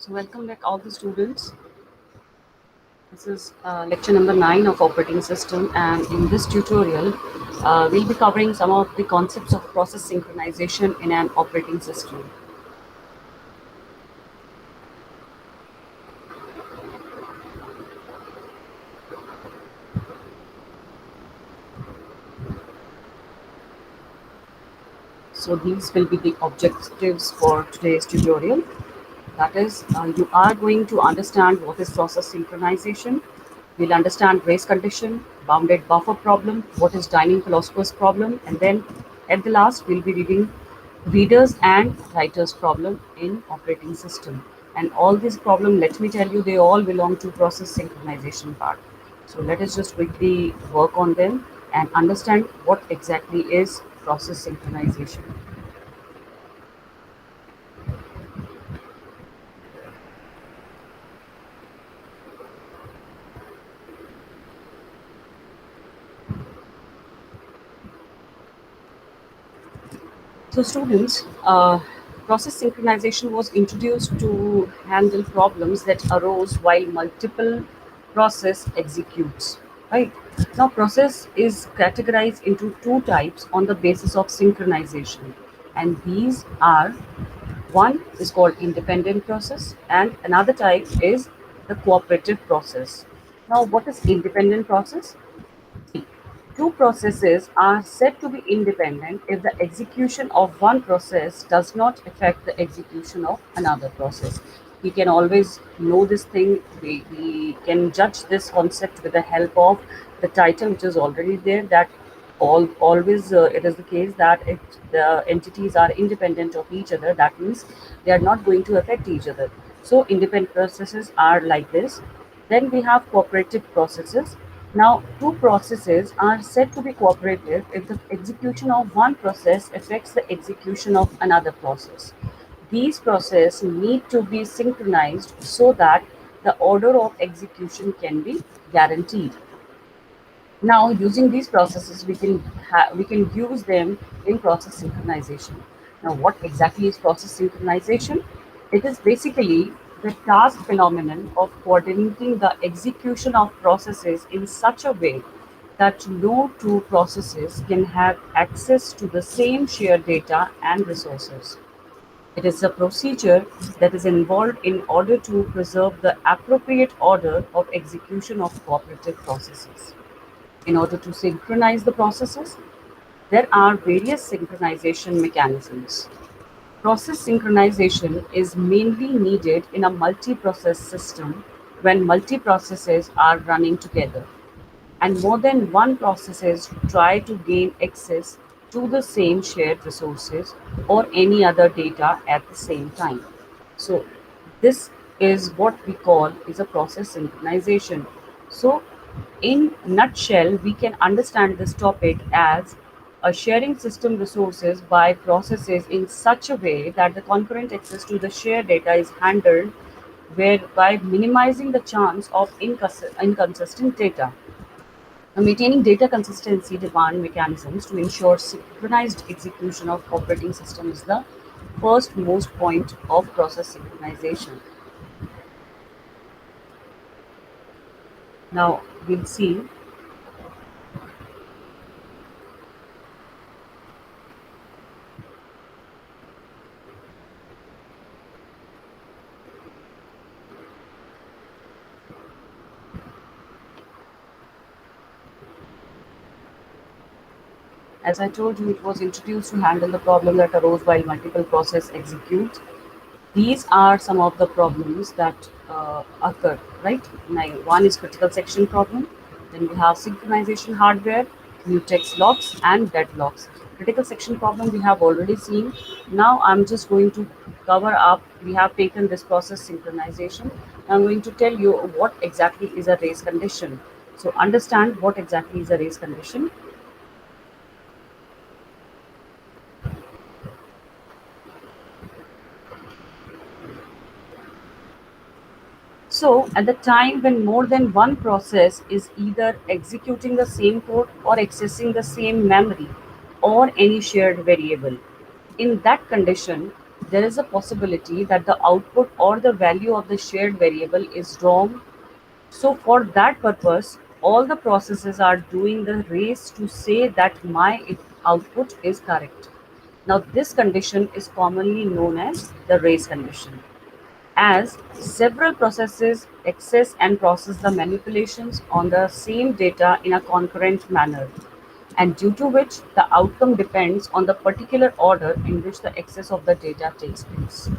So welcome back all the students. This is lecture number 9 of operating system, and in this tutorial we'll be covering some of the concepts of process synchronization in an operating system. So these will be the objectives for today's tutorial. That is, you are going to understand what is process synchronization. We'll understand race condition, bounded buffer problem, what is Dining philosopher's problem, and then at the last we'll be reading readers and writers problem in operating system. And all these problem, let me tell you, they all belong to process synchronization part. So let us just quickly work on them and understand what exactly is process synchronization. So, students, process synchronization was introduced to handle problems that arose while multiple process executes. Right now, process is categorized into two types on the basis of synchronization, and these are one is called independent process, and another type is the cooperative process. Now, what is independent process? Two processes are said to be independent if the execution of one process does not affect the execution of another process. We can always know this thing, we can judge this concept with the help of the title which is already there, that always it is the case that if the entities are independent of each other, that means they are not going to affect each other. So independent processes are like this. Then we have cooperative processes. Now, two processes are said to be cooperative if the execution of one process affects the execution of another process. These processes need to be synchronized so that the order of execution can be guaranteed. Now, using these processes, we can use them in process synchronization. Now, what exactly is process synchronization? It is basically the task phenomenon of coordinating the execution of processes in such a way that no two processes can have access to the same shared data and resources. It is a procedure that is involved in order to preserve the appropriate order of execution of cooperative processes. In order to synchronize the processes, there are various synchronization mechanisms. Process synchronization is mainly needed in a multi-process system when multi-processes are running together and more than one processes try to gain access to the same shared resources or any other data at the same time. So this is what we call is a process synchronization. So in nutshell, we can understand this topic as a sharing system resources by processes in such a way that the concurrent access to the shared data is handled whereby minimizing the chance of inconsistent data. Now, maintaining data consistency demand mechanisms to ensure synchronized execution of operating system is the first most point of process synchronization. Now we'll see. As I told you, it was introduced to handle the problem that arose while multiple process execute. These are some of the problems that occur, right? Now, one is critical section problem. Then we have synchronization hardware, mutex locks, and deadlocks. Critical section problem we have already seen. Now I'm just going to cover up. We have taken this process synchronization. I'm going to tell you what exactly is a race condition. So understand what exactly is a race condition. So, at the time when more than one process is either executing the same code or accessing the same memory or any shared variable, in that condition, there is a possibility that the output or the value of the shared variable is wrong. So, for that purpose, all the processes are doing the race to say that my output is correct. Now, this condition is commonly known as the race condition, as several processes access and process the manipulations on the same data in a concurrent manner, and due to which the outcome depends on the particular order in which the access of the data takes place.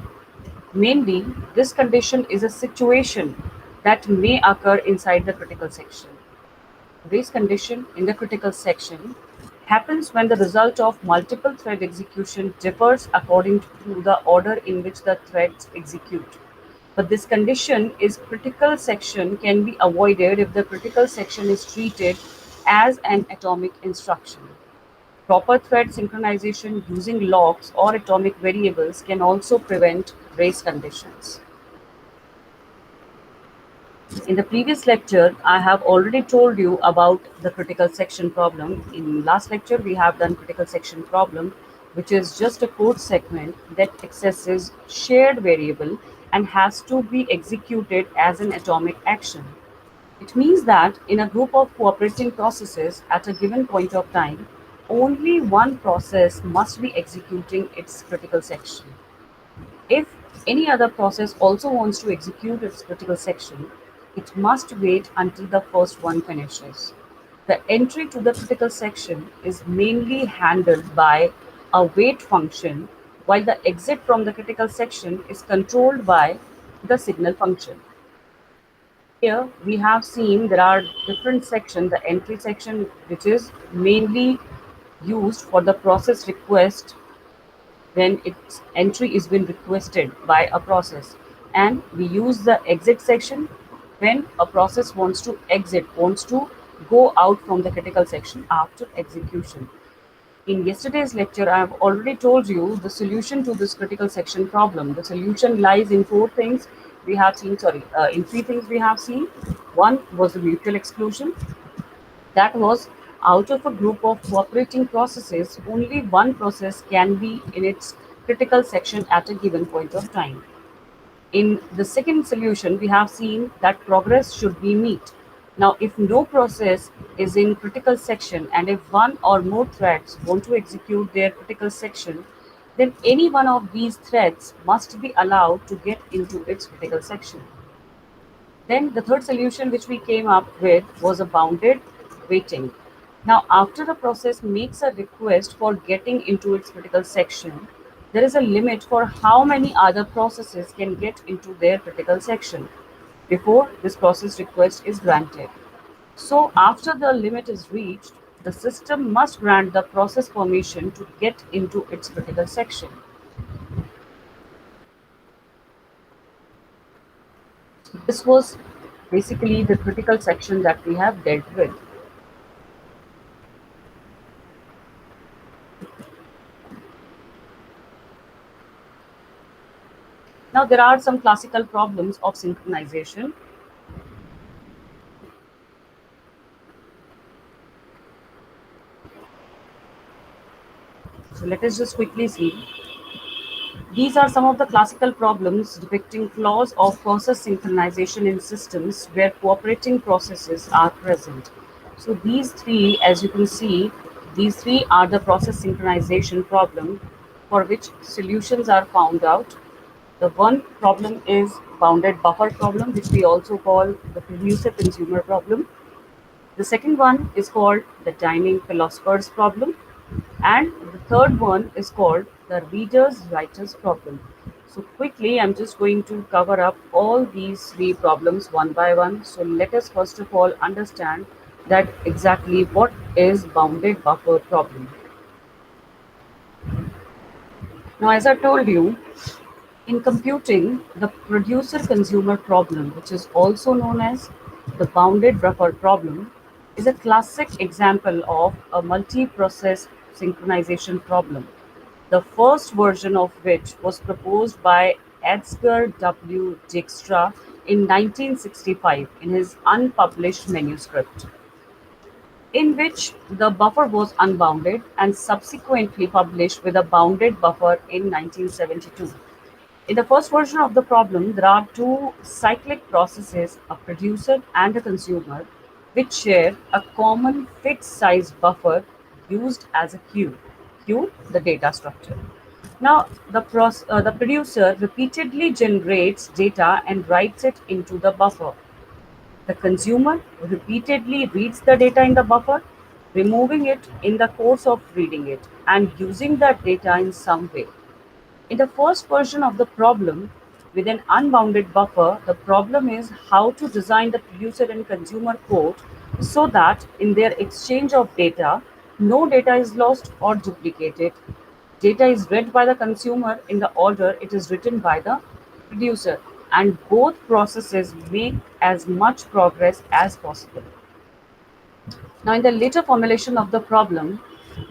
Mainly, this condition is a situation that may occur inside the critical section. Race condition in the critical section happens when the result of multiple thread execution differs according to the order in which the threads execute. But this condition is critical section can be avoided if the critical section is treated as an atomic instruction. Proper thread synchronization using locks or atomic variables can also prevent race conditions. In the previous lecture, I have already told you about the critical section problem. In last lecture, we have done critical section problem, which is just a code segment that accesses shared variable and has to be executed as an atomic action. It means that in a group of cooperating processes at a given point of time, only one process must be executing its critical section. If any other process also wants to execute its critical section, it must wait until the first one finishes. The entry to the critical section is mainly handled by a wait function, while the exit from the critical section is controlled by the signal function. Here we have seen there are different sections. The entry section, which is mainly used for the process request when its entry is been requested by a process, and we use the exit section when a process wants to go out from the critical section after execution. In yesterday's lecture, I have already told you the solution to this critical section problem. The solution lies in four things we have seen, in three things we have seen. One was the mutual exclusion. That was, out of a group of cooperating processes, only one process can be in its critical section at a given point of time. In the second solution, we have seen that progress should be meet. Now, if no process is in critical section and if one or more threads want to execute their critical section, then any one of these threads must be allowed to get into its critical section. Then the third solution which we came up with was a bounded waiting. Now, after a process makes a request for getting into its critical section, there is a limit for how many other processes can get into their critical section before this process request is granted. So, after the limit is reached, the system must grant the process permission to get into its critical section. This was basically the critical section that we have dealt with. Now, there are some classical problems of synchronization. So, let us just quickly see. These are some of the classical problems depicting flaws of process synchronization in systems where cooperating processes are present. So, these three, as you can see, these three are the process synchronization problem for which solutions are found out. The one problem is bounded buffer problem, which we also call the producer consumer problem. The second one is called the timing philosopher's problem, and the third one is called the reader's writer's problem. So, quickly, I'm just going to cover up all these three problems one by one. So, let us first of all understand that exactly what is bounded buffer problem. Now, as I told you, in computing, the producer consumer problem, which is also known as the bounded buffer problem, is a classic example of a multi process synchronization problem, the first version of which was proposed by Edgar W. Dijkstra in 1965 in his unpublished manuscript. in which the buffer was unbounded and subsequently published with a bounded buffer in 1972. In the first version of the problem, there are two cyclic processes, a producer and a consumer, which share a common fixed size buffer used as a queue. Queue, the data structure. Now, the producer repeatedly generates data and writes it into the buffer. The consumer repeatedly reads the data in the buffer, removing it in the course of reading it and using that data in some way. In the first version of the problem, with an unbounded buffer, the problem is how to design the producer and consumer code so that in their exchange of data, no data is lost or duplicated. Data is read by the consumer in the order it is written by the producer, and both processes make as much progress as possible. Now, in the later formulation of the problem,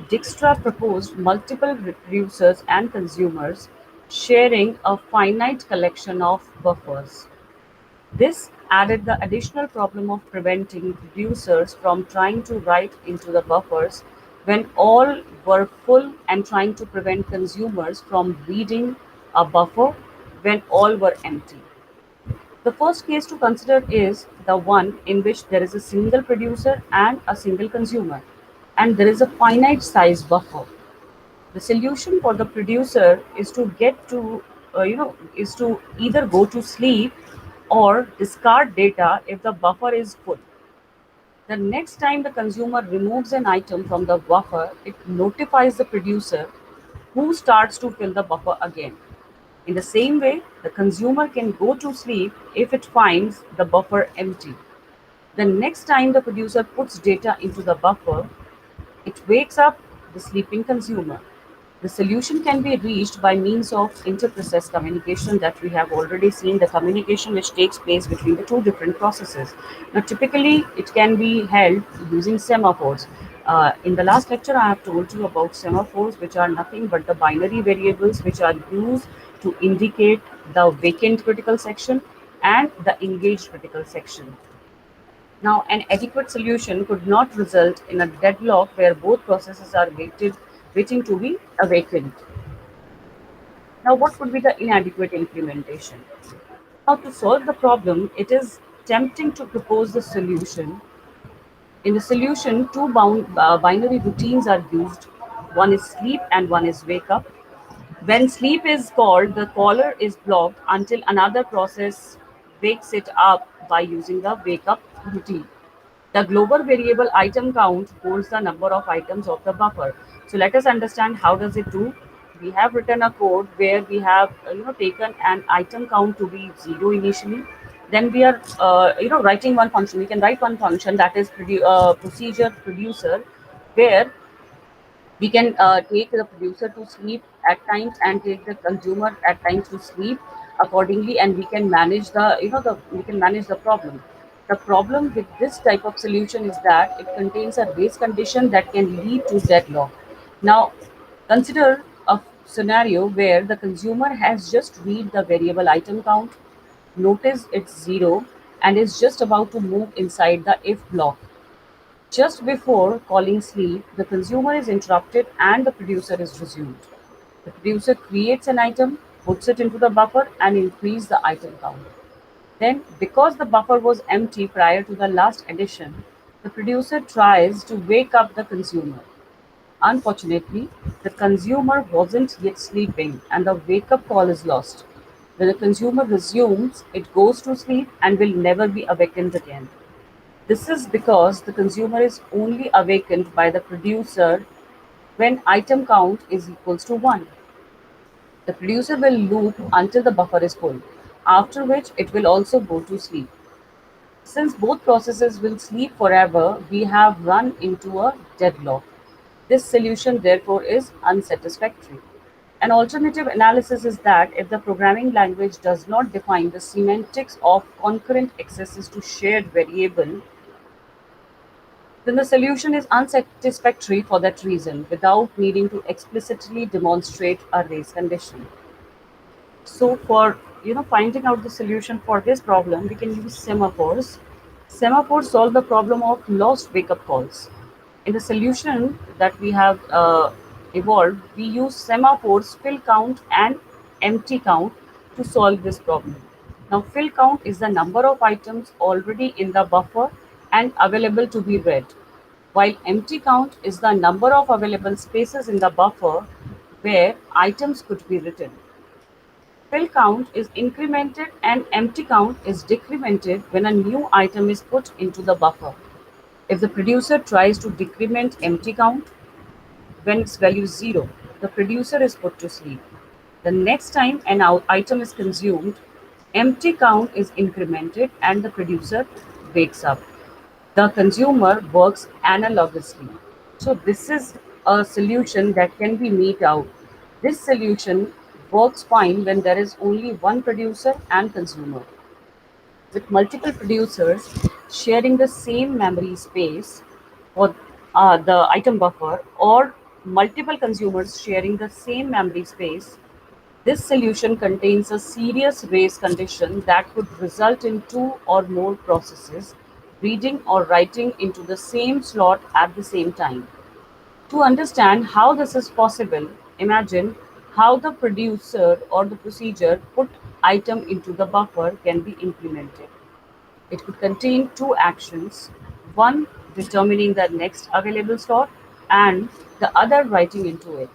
Dijkstra proposed multiple producers and consumers sharing a finite collection of buffers. This added the additional problem of preventing producers from trying to write into the buffers when all were full and trying to prevent consumers from reading a buffer when all were empty. The first case to consider is the one in which there is a single producer and a single consumer, and there is a finite size buffer. The solution for the producer is to is to either go to sleep or discard data if the buffer is full. The next time the consumer removes an item from the buffer, it notifies the producer who starts to fill the buffer again. In the same way, the consumer can go to sleep if it finds the buffer empty. The next time the producer puts data into the buffer, it wakes up the sleeping consumer. The solution can be reached by means of inter-process communication that we have already seen, the communication which takes place between the two different processes. Now, typically, it can be held using semaphores. In the last lecture, I have told you about semaphores, which are nothing but the binary variables which are used to indicate the vacant critical section and the engaged critical section. Now, an adequate solution could not result in a deadlock where both processes are waiting to be awakened. Now, what could be the inadequate implementation? Now, to solve the problem, it is tempting to propose the solution. In the solution, two binary routines are used. One is sleep and one is wake up. When sleep is called, the caller is blocked until another process wakes it up by using the wake up routine. The global variable item count holds the number of items of the buffer. So let us understand how does it do. We have written a code where we have taken an item count to be zero initially. Then we are writing one function. We can write one function that is procedure producer, where we can take the producer to sleep at times and take the consumer at times to sleep accordingly, and we can manage the we can manage the problem. The problem with this type of solution is that it contains a race condition that can lead to deadlock. Now, consider a scenario where the consumer has just read the variable item count, notice it's zero, and is just about to move inside the if block. Just before calling sleep, the consumer is interrupted and the producer is resumed. The producer creates an item, puts it into the buffer, and increases the item count. Then, because the buffer was empty prior to the last addition, the producer tries to wake up the consumer. Unfortunately, the consumer wasn't yet sleeping and the wake up call is lost. When the consumer resumes, it goes to sleep and will never be awakened again. This is because the consumer is only awakened by the producer when item count is equals to 1. The producer will loop until the buffer is full, after which it will also go to sleep. Since both processes will sleep forever, we have run into a deadlock. This solution therefore is unsatisfactory. An alternative analysis is that if the programming language does not define the semantics of concurrent accesses to shared variable, then the solution is unsatisfactory for that reason without needing to explicitly demonstrate a race condition. So for finding out the solution for this problem, we can use semaphores. Semaphores solve the problem of lost wake-up calls. In the solution that we have evolved, we use semaphores, fill count, and empty count to solve this problem. Now, fill count is the number of items already in the buffer and available to be read, while empty count is the number of available spaces in the buffer where items could be written. Fill count is incremented and empty count is decremented when a new item is put into the buffer. If the producer tries to decrement empty count when its value is 0, the producer is put to sleep. The next time an item is consumed, empty count is incremented and the producer wakes up. The consumer works analogously. So this is a solution that can be made out. This solution works fine when there is only one producer and consumer. With multiple producers sharing the same memory space for the item buffer, or multiple consumers sharing the same memory space, this solution contains a serious race condition that could result in two or more processes reading or writing into the same slot at the same time. To understand how this is possible, imagine how the producer or the procedure put item into the buffer can be implemented. It could contain two actions, one determining the next available slot and the other writing into it.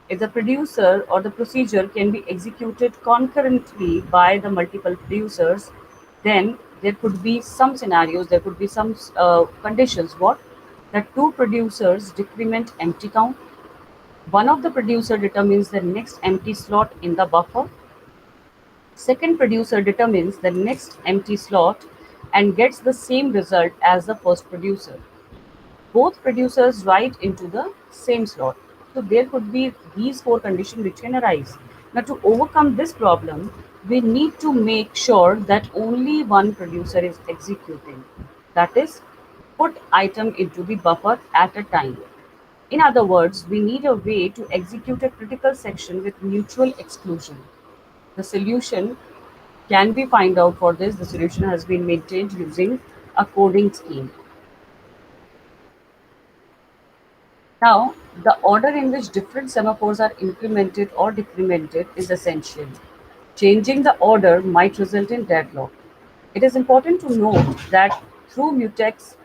If the producer or the procedure can be executed concurrently by the multiple producers, then there could be some scenarios, there could be some conditions. What? That two producers decrement empty count. One of the producer determines the next empty slot in the buffer. Second producer determines the next empty slot and gets the same result as the first producer. Both producers write into the same slot. So there could be these four conditions which can arise. Now to overcome this problem, we need to make sure that only one producer is executing. That is, put item into the buffer at a time. In other words, we need a way to execute a critical section with mutual exclusion. The solution can we find out for this? The solution has been maintained using a coding scheme. Now, the order in which different semaphores are implemented or decremented is essential. Changing the order might result in deadlock. It is important to note that through mutex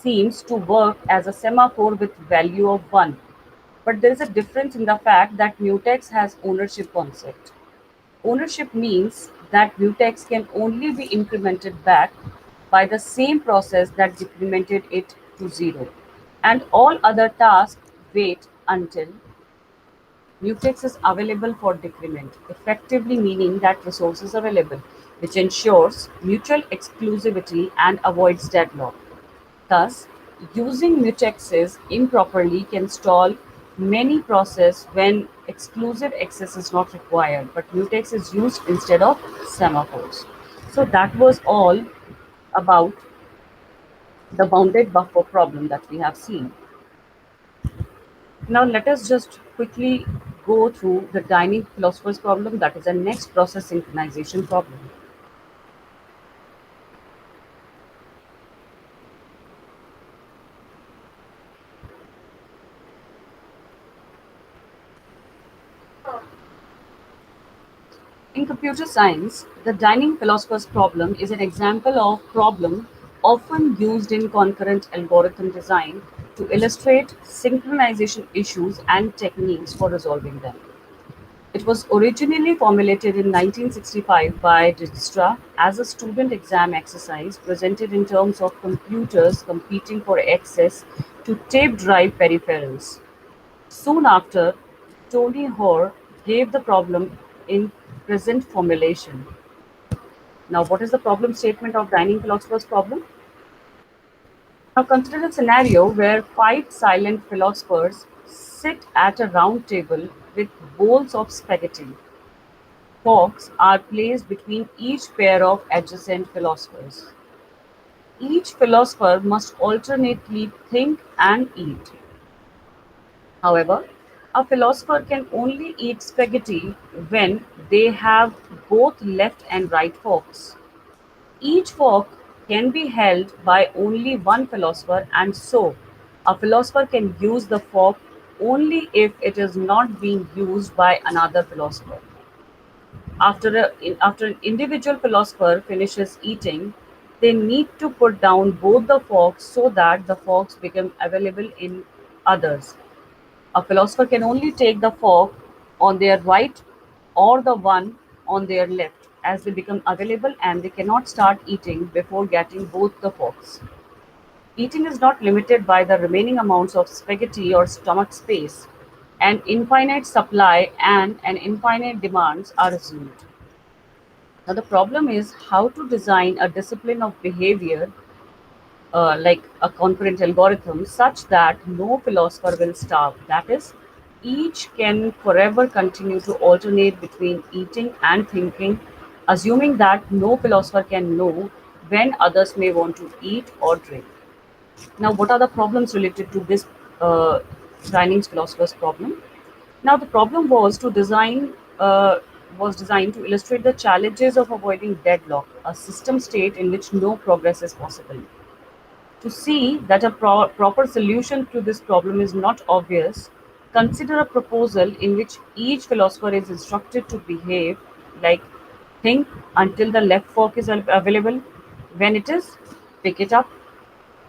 seems to work as a semaphore with value of 1, but there is a difference in the fact that mutex has ownership concept. Ownership means that mutex can only be incremented back by the same process that decremented it to 0, and all other tasks wait until mutex is available for decrement, effectively meaning that resource is available, which ensures mutual exclusivity and avoids deadlock. Thus, using mutexes improperly can stall many processes when exclusive access is not required, but mutex is used instead of semaphores. So that was all about the bounded buffer problem that we have seen. Now let us just quickly go through the dining philosopher's problem, that is the next process synchronization problem. In computer science, the dining philosopher's problem is an example of problem often used in concurrent algorithm design to illustrate synchronization issues and techniques for resolving them. It was originally formulated in 1965 by Dijkstra as a student exam exercise presented in terms of computers competing for access to tape drive peripherals. Soon after, Tony Hoare gave the problem in present formulation. Now, what is the problem statement of dining philosopher's problem? Now, consider a scenario where five silent philosophers sit at a round table with bowls of spaghetti. Forks are placed between each pair of adjacent philosophers. Each philosopher must alternately think and eat. However, a philosopher can only eat spaghetti when they have both left and right forks. Each fork can be held by only one philosopher, and so a philosopher can use the fork only if it is not being used by another philosopher. After an individual philosopher finishes eating, they need to put down both the forks so that the forks become available in others. A philosopher can only take the fork on their right or the one on their left as they become available, and they cannot start eating before getting both the forks. Eating is not limited by the remaining amounts of spaghetti or stomach space. An infinite supply and an infinite demands are assumed. Now, the problem is how to design a discipline of behavior, like a concurrent algorithm, such that no philosopher will starve. That is, each can forever continue to alternate between eating and thinking, assuming that no philosopher can know when others may want to eat or drink. Now, what are the problems related to this Chinese philosopher's problem? Now, the problem was designed to illustrate the challenges of avoiding deadlock, a system state in which no progress is possible. To see that a proper solution to this problem is not obvious, consider a proposal in which each philosopher is instructed to behave like think until the left fork is available. When it is, pick it up,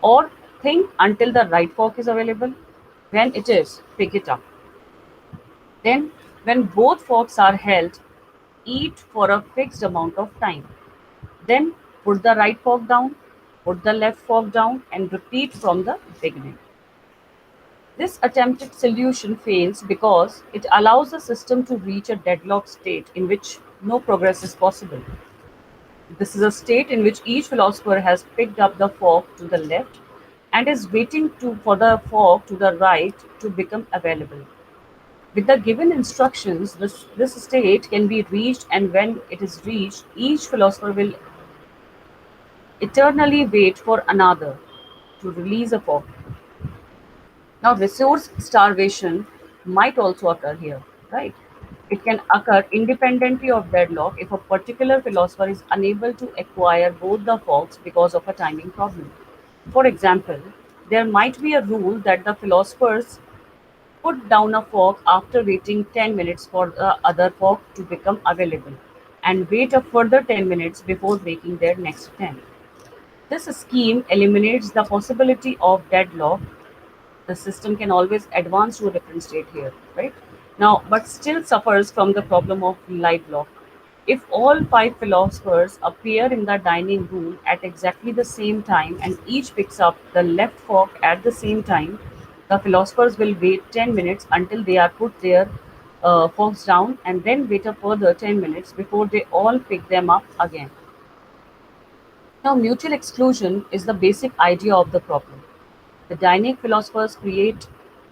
or think until the right fork is available. When it is, pick it up. Then, when both forks are held, eat for a fixed amount of time. Then, put the right fork down, put the left fork down, and repeat from the beginning. This attempted solution fails because it allows the system to reach a deadlock state in which no progress is possible. This is a state in which each philosopher has picked up the fork to the left and is waiting for the fork to the right to become available. With the given instructions, this state can be reached, and when it is reached, each philosopher will eternally wait for another to release a fork. Now, resource starvation might also occur here, right? It can occur independently of deadlock if a particular philosopher is unable to acquire both the forks because of a timing problem. For example, there might be a rule that the philosophers put down a fork after waiting 10 minutes for the other fork to become available and wait a further 10 minutes before making their next attempt. This scheme eliminates the possibility of deadlock. The system can always advance to a different state here, right? Now, but still suffers from the problem of live lock. If all five philosophers appear in the dining room at exactly the same time and each picks up the left fork at the same time, the philosophers will wait 10 minutes until they are put their forks down, and then wait a further 10 minutes before they all pick them up again. Now, mutual exclusion is the basic idea of the problem. The Dynamic philosophers create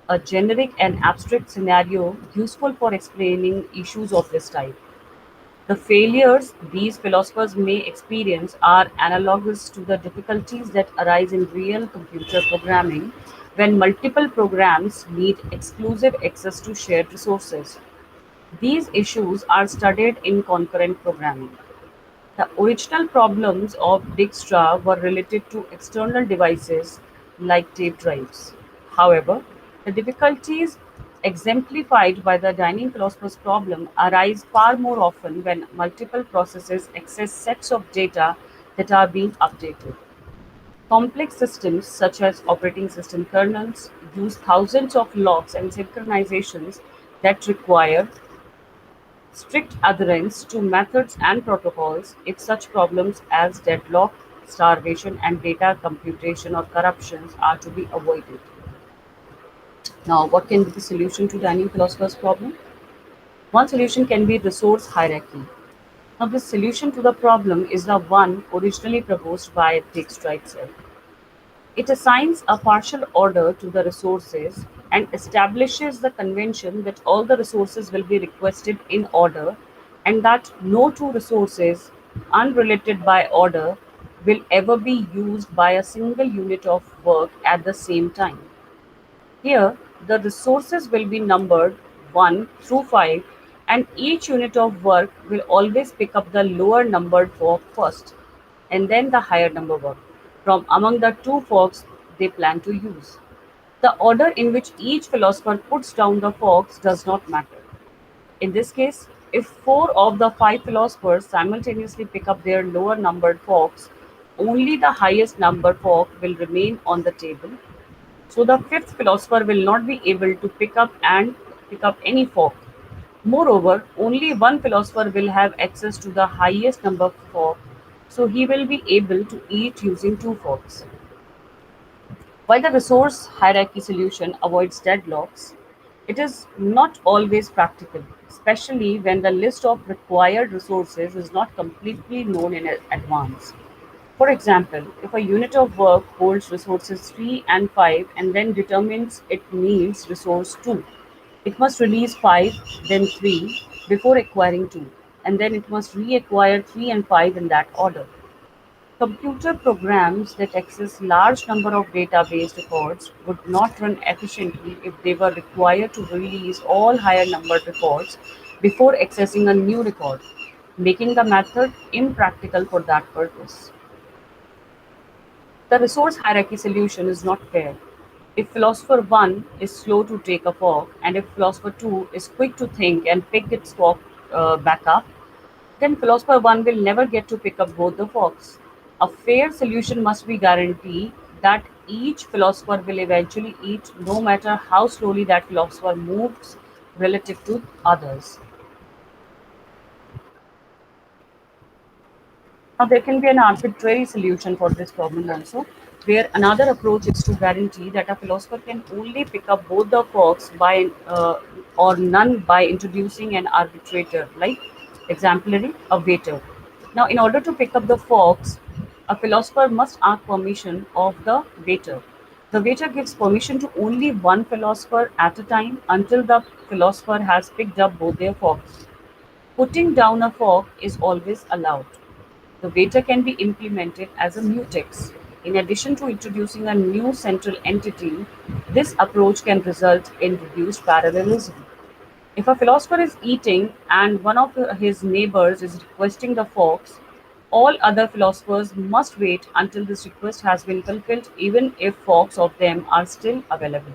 a generic and abstract scenario useful for explaining issues of this type. The failures these philosophers may experience are analogous to the difficulties that arise in real computer programming when multiple programs need exclusive access to shared resources. These issues are studied in concurrent programming. The original problems of Dijkstra were related to external devices like tape drives. However, the difficulties exemplified by the dining philosopher's problem arise far more often when multiple processes access sets of data that are being updated. Complex systems, such as operating system kernels, use thousands of locks and synchronizations that require strict adherence to methods and protocols if such problems as deadlock, starvation, and data computation or corruptions are to be avoided. Now, what can be the solution to dining philosopher's problem? One solution can be resource hierarchy. Now, this solution to the problem is the one originally proposed by Dijkstra itself. It assigns a partial order to the resources and establishes the convention that all the resources will be requested in order and that no two resources, unrelated by order, will ever be used by a single unit of work at the same time. Here, the resources will be numbered 1 through 5, and each unit of work will always pick up the lower numbered work first. and then the higher number work from among the two forks they plan to use. The order in which each philosopher puts down the forks does not matter. In this case, if four of the five philosophers simultaneously pick up their lower numbered forks, only the highest numbered fork will remain on the table. So the fifth philosopher will not be able to pick up any fork. Moreover, only one philosopher will have access to the highest number fork, so he will be able to eat using two forks. While the resource hierarchy solution avoids deadlocks, it is not always practical, especially when the list of required resources is not completely known in advance. For example, if a unit of work holds resources 3 and 5 and then determines it needs resource 2, it must release 5, then 3 before acquiring 2, and then it must reacquire 3 and 5 in that order. Computer programs that access large number of database records would not run efficiently if they were required to release all higher numbered records before accessing a new record, making the method impractical for that purpose. The resource hierarchy solution is not fair. If philosopher 1 is slow to take a fork, and if philosopher 2 is quick to think and pick its fork back up, then philosopher 1 will never get to pick up both the forks. A fair solution must be guarantee that each philosopher will eventually eat no matter how slowly that philosopher moves relative to others. Now, there can be an arbitrary solution for this problem also, where another approach is to guarantee that a philosopher can only pick up both the forks by or none by introducing an arbitrator, like exemplary, a waiter. Now, in order to pick up the forks, a philosopher must ask permission of the waiter. The waiter gives permission to only one philosopher at a time until the philosopher has picked up both their forks. Putting down a fork is always allowed. The waiter can be implemented as a mutex. In addition to introducing a new central entity, this approach can result in reduced parallelism. If a philosopher is eating and one of his neighbors is requesting the forks, all other philosophers must wait until this request has been fulfilled, even if forks of them are still available.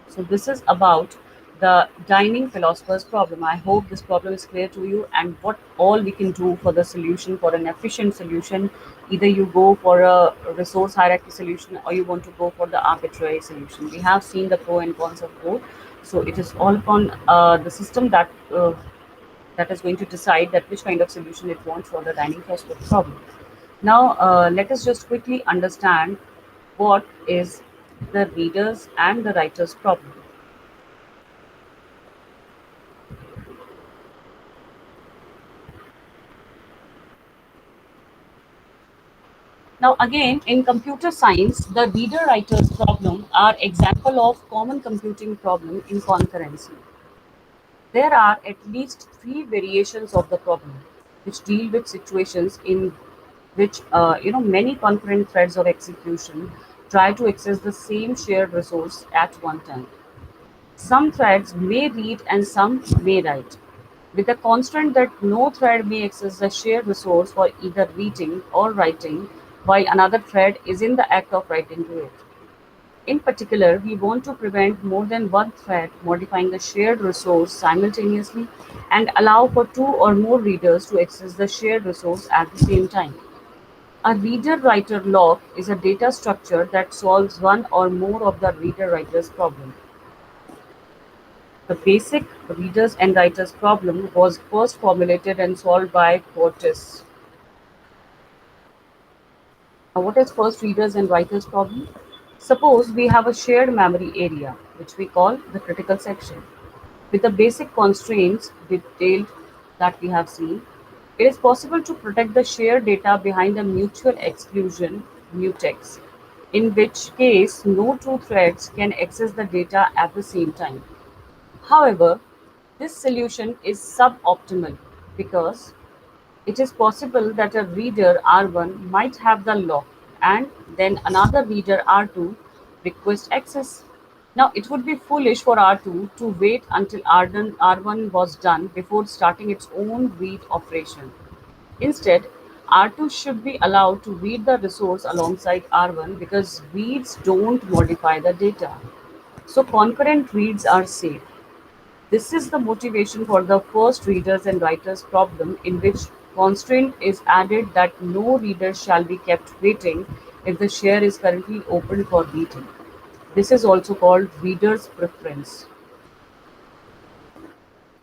So this is about the dining philosopher's problem. I hope this problem is clear to you and what all we can do for the solution, for an efficient solution. Either you go for a resource hierarchy solution or you want to go for the arbitrary solution. We have seen the pro and cons of both. So it is all upon the system that is going to decide that which kind of solution it wants for the dining philosopher problem. Now, let us just quickly understand what is the reader's and the writer's problem. Now, again, in computer science, the reader-writer's problem are example of common computing problem in concurrency. There are at least three variations of the problem, which deal with situations in which many concurrent threads of execution try to access the same shared resource at one time. Some threads may read and some may write, with the constraint that no thread may access the shared resource for either reading or writing while another thread is in the act of writing to it. In particular, we want to prevent more than one thread modifying the shared resource simultaneously and allow for two or more readers to access the shared resource at the same time. A reader-writer lock is a data structure that solves one or more of the reader-writer's problem. The basic readers and writers problem was first formulated and solved by Portis. Now, what is first readers and writers problem? Suppose we have a shared memory area, which we call the critical section. With the basic constraints detailed that we have seen, it is possible to protect the shared data behind a mutual exclusion mutex, in which case no two threads can access the data at the same time. However, this solution is suboptimal because it is possible that a reader R1 might have the lock and then another reader R2 request access. Now, it would be foolish for R2 to wait until R1 was done before starting its own read operation. Instead, R2 should be allowed to read the resource alongside R1 because reads don't modify the data. So concurrent reads are safe. This is the motivation for the first readers and writers problem, in which constraint is added that no reader shall be kept waiting if the share is currently open for reading. This is also called reader's preference.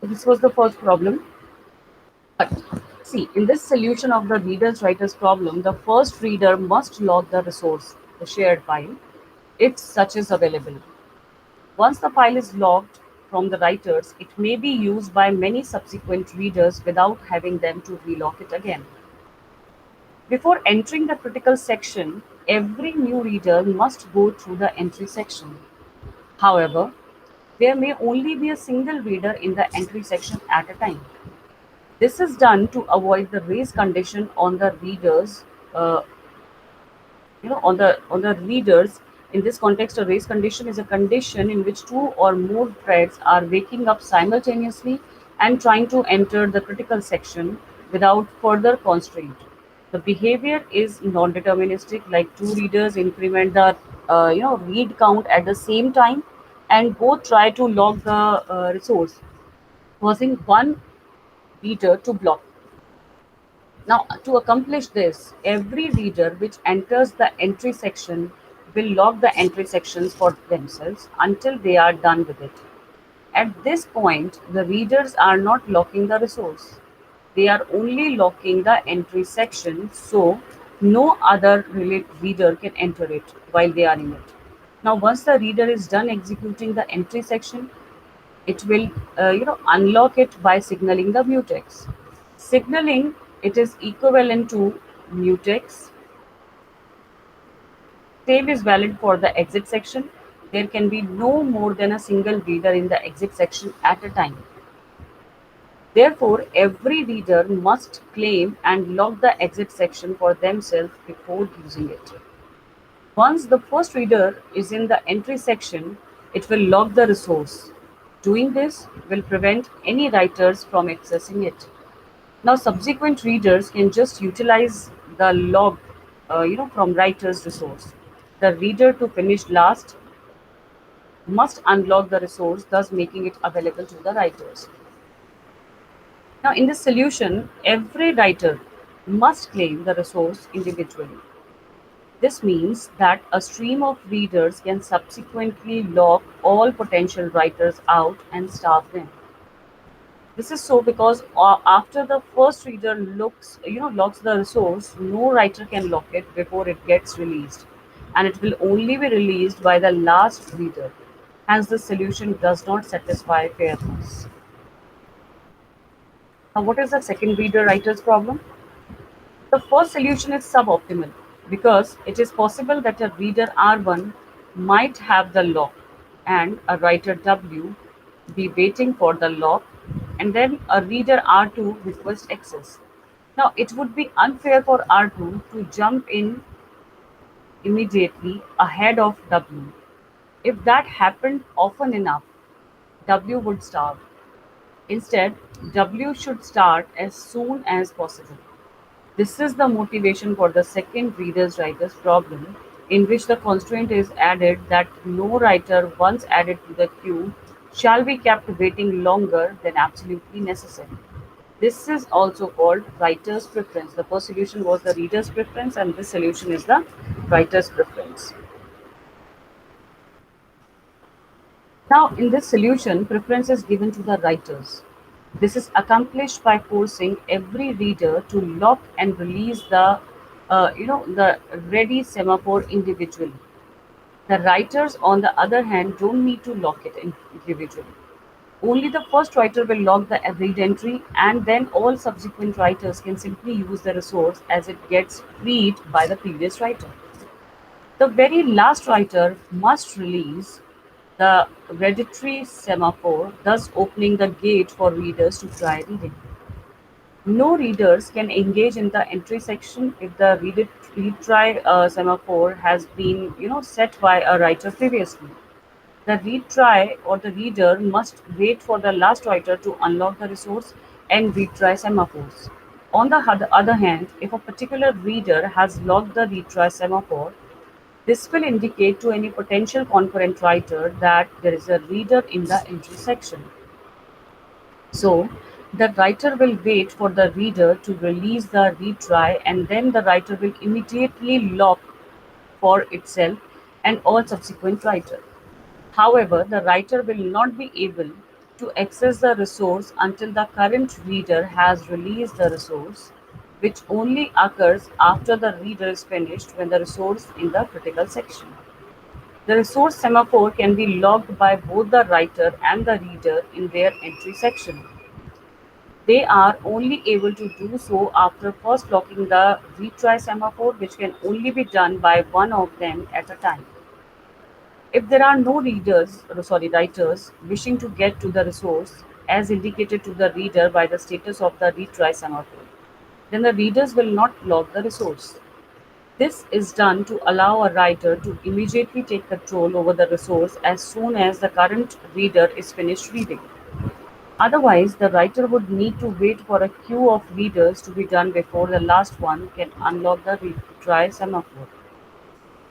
This was the first problem. But see, in this solution of the reader's writer's problem, the first reader must log the resource, the shared file, if such is available. Once the file is logged from the writers, it may be used by many subsequent readers without having them to relog it again. Before entering the critical section, every new reader must go through the entry section. However, there may only be a single reader in the entry section at a time. This is done to avoid the race condition on the readers, uh, on the readers. In this context, a race condition is a condition in which two or more threads are waking up simultaneously and trying to enter the critical section without further constraint. The behavior is non-deterministic, like two readers increment the read count at the same time, and both try to log the resource, causing one reader to block. Now, to accomplish this, every reader which enters the entry section will log the entry sections for themselves until they are done with it. At this point, the readers are not locking the resource. They are only locking the entry section, so no other reader can enter it while they are in it. Now, once the reader is done executing the entry section, it will unlock it by signaling the mutex. Signaling, it is equivalent to mutex. Same is valid for the exit section. There can be no more than a single reader in the exit section at a time. Therefore, every reader must claim and lock the exit section for themselves before using it. Once the first reader is in the entry section, it will lock the resource. Doing this will prevent any writers from accessing it. Now, subsequent readers can just utilize the log, from writer's resource. The reader to finish last must unlock the resource, thus making it available to the writers. Now, in this solution, every writer must claim the resource individually. This means that a stream of readers can subsequently lock all potential writers out and starve them. This is so because after the first reader locks the resource, no writer can lock it before it gets released, and it will only be released by the last reader. Hence, the solution does not satisfy fairness. Now, what is the second reader writer's problem? The first solution is suboptimal because it is possible that a reader R1 might have the lock and a writer W be waiting for the lock, and then a reader R2 request access. Now, it would be unfair for R2 to jump in immediately ahead of W. If that happened often enough, W would starve. Instead, W should start as soon as possible. This is the motivation for the second reader's writer's problem, in which the constraint is added that no writer once added to the queue shall be kept waiting longer than absolutely necessary. This is also called writer's preference. The first solution was the reader's preference, and this solution is the writer's preference. Now, in this solution, preference is given to the writers. This is accomplished by forcing every reader to lock and release the ready semaphore individually. The writers, on the other hand, don't need to lock it individually. Only the first writer will lock the read entry, and then all subsequent writers can simply use the resource as it gets freed by the previous writer. The very last writer must release the hereditary semaphore, thus opening the gate for readers to try reading. No readers can engage in the entry section if the retry semaphore has been set by a writer previously. The retry or the reader must wait for the last writer to unlock the resource and retry semaphores. On the other hand, if a particular reader has logged the retry semaphore, this will indicate to any potential concurrent writer that there is a reader in the entry section. So, the writer will wait for the reader to release the retry, and then the writer will immediately lock for itself and all subsequent writer. However, the writer will not be able to access the resource until the current reader has released the resource, which only occurs after the reader is finished when the resource in the critical section. The resource semaphore can be logged by both the writer and the reader in their entry section. They are only able to do so after first locking the retry semaphore, which can only be done by one of them at a time. If there are no writers wishing to get to the resource as indicated to the reader by the status of the retry semaphore, then the readers will not log the resource. This is done to allow a writer to immediately take control over the resource as soon as the current reader is finished reading. Otherwise, the writer would need to wait for a queue of readers to be done before the last one can unlock the retry semaphore.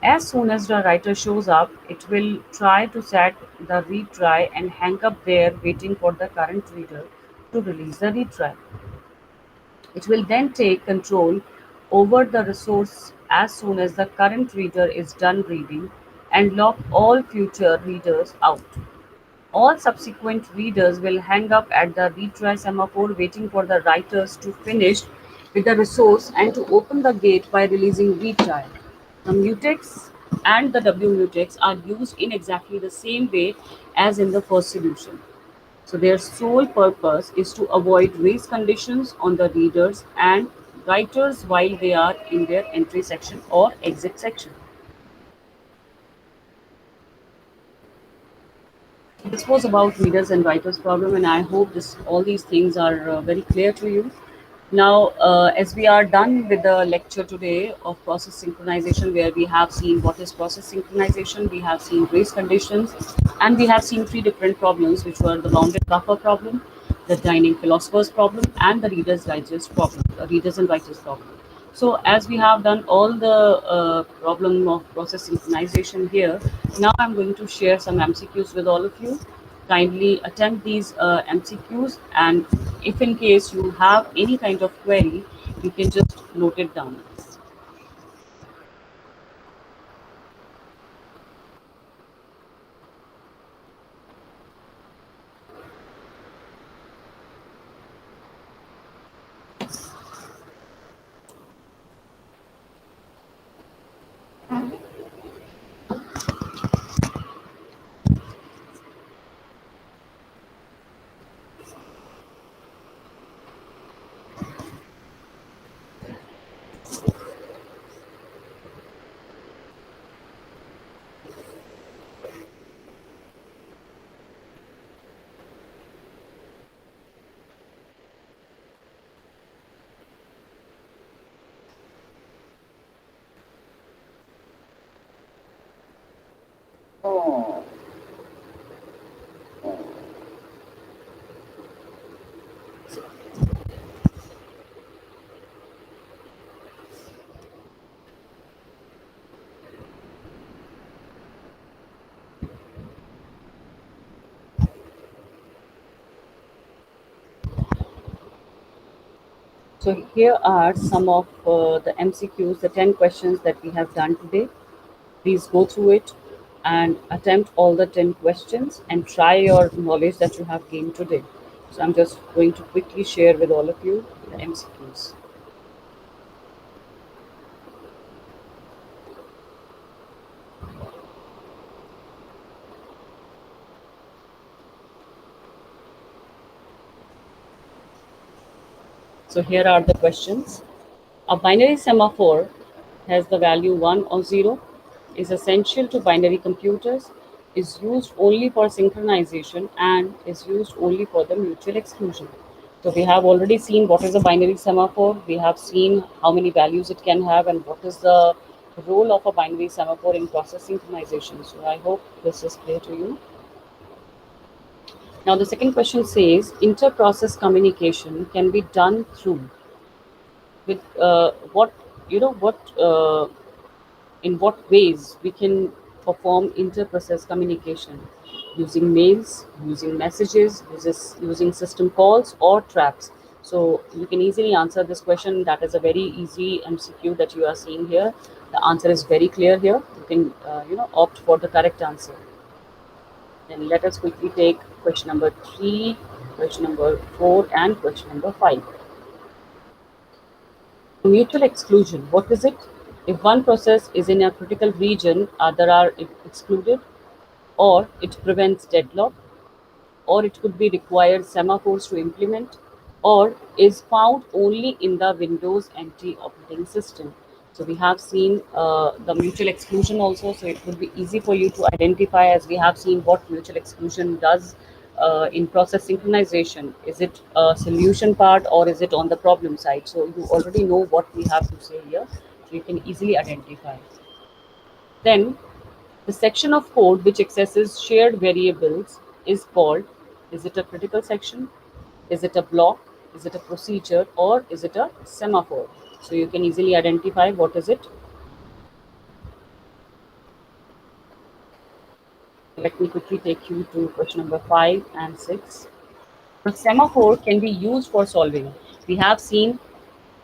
As soon as the writer shows up, it will try to set the retry and hang up there waiting for the current reader to release the retry. It will then take control over the resource as soon as the current reader is done reading and lock all future readers out. All subsequent readers will hang up at the retry semaphore waiting for the writers to finish with the resource and to open the gate by releasing retry. The mutex and the wmutex are used in exactly the same way as in the first solution. So their sole purpose is to avoid race conditions on the readers and writers while they are in their entry section or exit section. This was about readers and writers problem, and I hope this all these things are very clear to you. Now, as we are done with the lecture today of process synchronization, where we have seen what is process synchronization, we have seen race conditions, and we have seen three different problems, which were the bounded buffer problem, the dining philosophers problem, and the readers digest problem, the readers and writers problem. So as we have done all the problem of process synchronization here, now I'm going to share some MCQs with all of you. Kindly attempt these MCQs, and if in case you have any kind of query, you can just note it down. So here are some of the MCQs, the 10 questions that we have done today. Please go through it and attempt all the 10 questions and try your knowledge that you have gained today. So I'm just going to quickly share with all of you the MCQs. So here are the questions. A binary semaphore has the value 1 or 0, is essential to binary computers, is used only for synchronization, and is used only for the mutual exclusion. So we have already seen what is a binary semaphore. We have seen how many values it can have and what is the role of a binary semaphore in process synchronization. So I hope this is clear to you. Now the second question says inter-process communication can be done through with what what in what ways we can perform inter-process communication using mails, using messages, using system calls or traps. So you can easily answer this question. That is a very easy MCQ that you are seeing here. The answer is very clear here. You can opt for the correct answer. Then let us quickly take question number 3, question number 4, and question number 5. Mutual exclusion. What is it? If one process is in a critical region, other are excluded, or it prevents deadlock, or it could be required semaphores to implement, or is found only in the Windows NT operating system. So we have seen the mutual exclusion also, so it would be easy for you to identify, as we have seen what mutual exclusion does in process synchronization. Is it a solution part or is it on the problem side? So you already know what we have to say here, so you can easily identify. Then the section of code which accesses shared variables is called, is it a critical section? Is it a block? Is it a procedure? Or is it a semaphore? So you can easily identify what is it. Let me quickly take you to question number 5 and 6. The semaphore can be used for solving. We have seen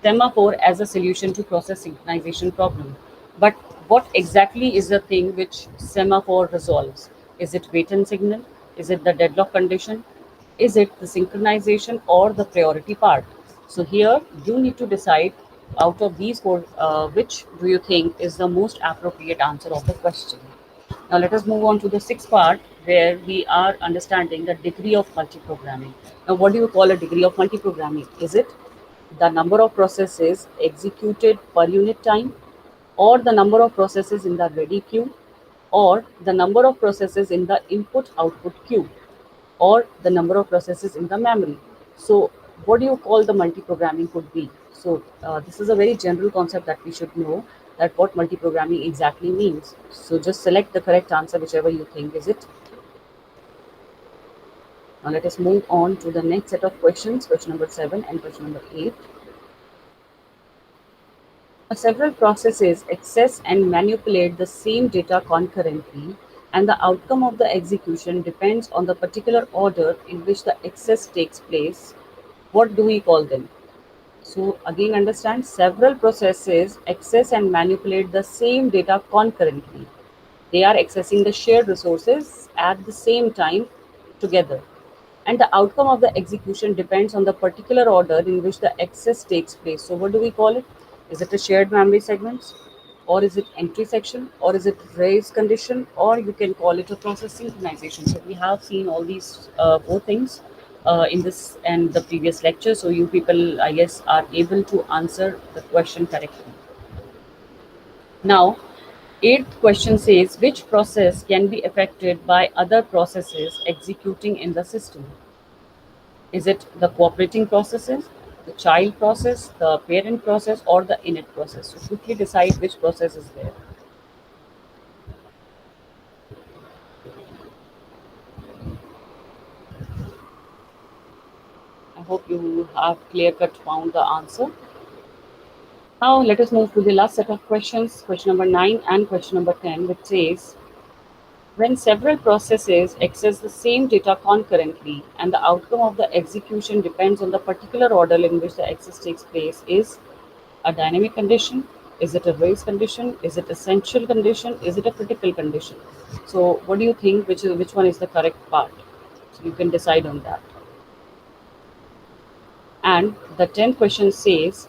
semaphore as a solution to process synchronization problem. But what exactly is the thing which semaphore resolves? Is it wait and signal? Is it the deadlock condition? Is it the synchronization or the priority part? So here you need to decide out of these four, which do you think is the most appropriate answer of the question. Now let us move on to the sixth part where we are understanding the degree of multiprogramming. Now what do you call a degree of multiprogramming? Is it the number of processes executed per unit time, or the number of processes in the ready queue, or the number of processes in the input output queue, or the number of processes in the memory? So what do you call the multiprogramming could be? So this is a very general concept that we should know, that what multiprogramming exactly means. So just select the correct answer, whichever you think is it. Now let us move on to the next set of questions, question number 7 and question number 8. Several processes access and manipulate the same data concurrently, and the outcome of the execution depends on the particular order in which the access takes place. What do we call them? So, again, understand, several processes access and manipulate the same data concurrently. They are accessing the shared resources at the same time together. And the outcome of the execution depends on the particular order in which the access takes place. So, what do we call it? Is it a shared memory segments? Or is it entry section? Or is it raise condition? Or you can call it a process synchronization. So, we have seen all these four things in this and the previous lecture. So, you people, I guess, are able to answer the question correctly. Now, eighth question says, which process can be affected by other processes executing in the system? Is it the cooperating processes, the child process, the parent process, or the init process? So quickly decide which process is there. I hope you have clear cut found the answer. Now let us move to the last set of questions, question number 9 and question number 10, which says, when several processes access the same data concurrently and the outcome of the execution depends on the particular order in which the access takes place, is a dynamic condition? Is it a race condition? Is it essential condition? Is it a critical condition? So what do you think? Which one is the correct part? So you can decide on that. And the 10th question says,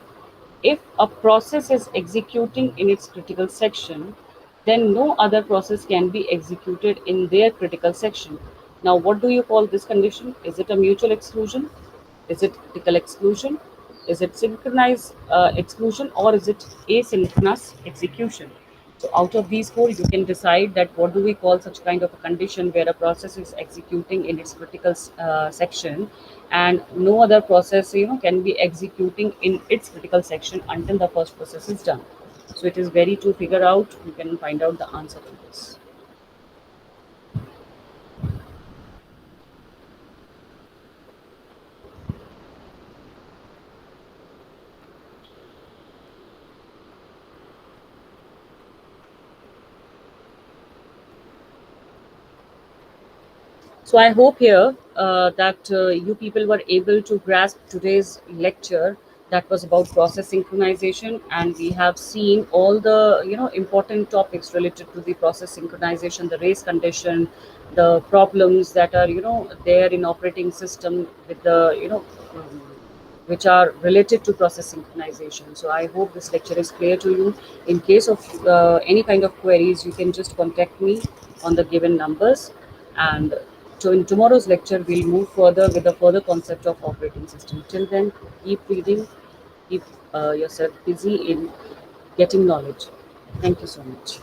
if a process is executing in its critical section, then no other process can be executed in their critical section. Now, what do you call this condition? Is it a mutual exclusion? Is it critical exclusion? Is it synchronized exclusion, or is it asynchronous execution? So out of these four, you can decide that what do we call such kind of a condition where a process is executing in its critical section, and no other process can be executing in its critical section until the first process is done. So it is very to figure out. You can find out the answer to this. So I hope here that you people were able to grasp today's lecture that was about process synchronization, and we have seen all the important topics related to the process synchronization, the race condition, the problems that are there in operating system with the which are related to process synchronization. So I hope this lecture is clear to you. In case of any kind of queries, you can just contact me on the given numbers. And so in tomorrow's lecture, we'll move further with the further concept of operating system. Till then, keep reading, keep yourself busy in getting knowledge. Thank you so much.